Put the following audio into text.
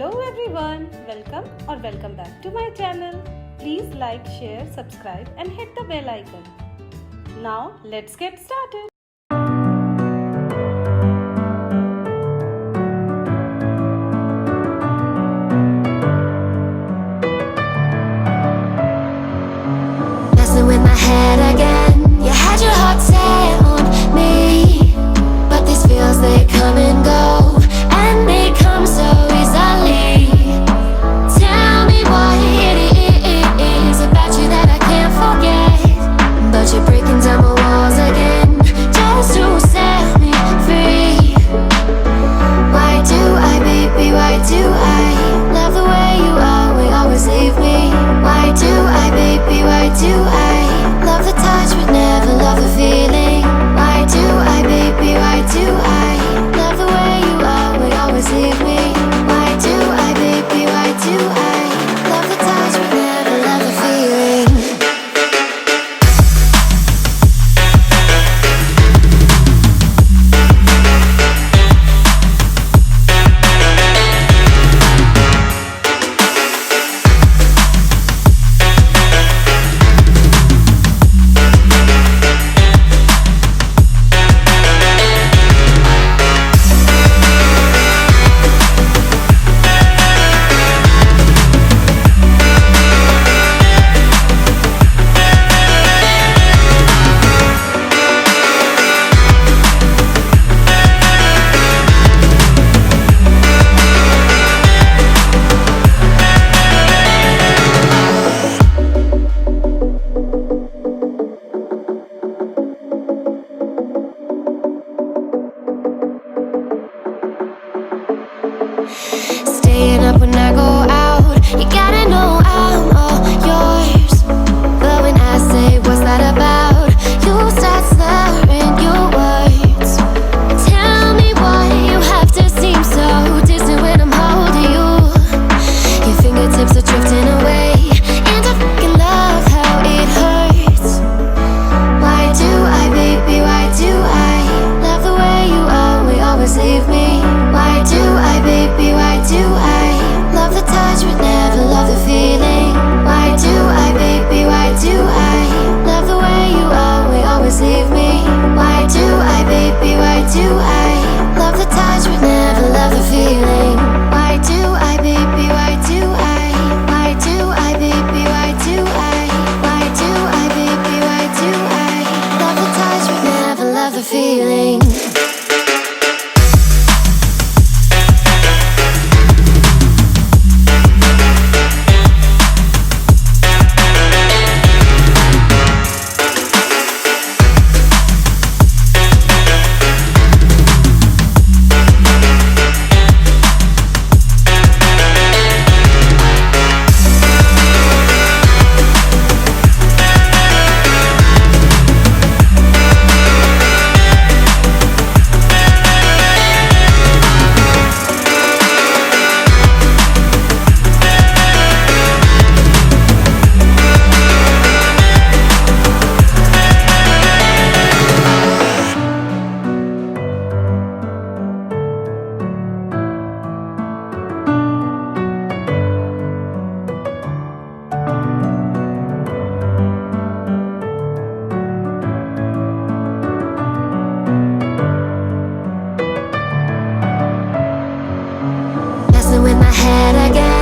Hello everyone, welcome back to my channel. Please like, share, subscribe and hit the bell icon. Now let's get started. Messing with my head again. You had your heart set on me, but these feels, they come and go, and they come so easily. Tell me what it is about you that I can't forget, but you're breaking down my walls again, just to set me free. Why do I, baby, why do I love the way you always leave me? Why do I, baby, why do I love the touch but never love the feeling? Why do I, baby, why do I love the way you always leave me? Why do I, baby, why do I love the touch but never love the feeling? Staying up when I go out, you gotta know I'm all yours. But when I say what's that about, you start slurring your words. Tell me why you have to seem so distant when I'm holding you. Your fingertips are drifting away, and I fucking love how it hurts. Why do I, baby, why do I love the way you always leave me? Why do I, baby, why do I love the touch but never love the feeling? Why do I, baby, why do I love the way you always leave me? Why do I, baby, why do I love the touch but never love the feeling? Why do I, baby, why do I do I, baby, why do I do I, baby, why do I love the touch but never love the feeling? Messing with my head again.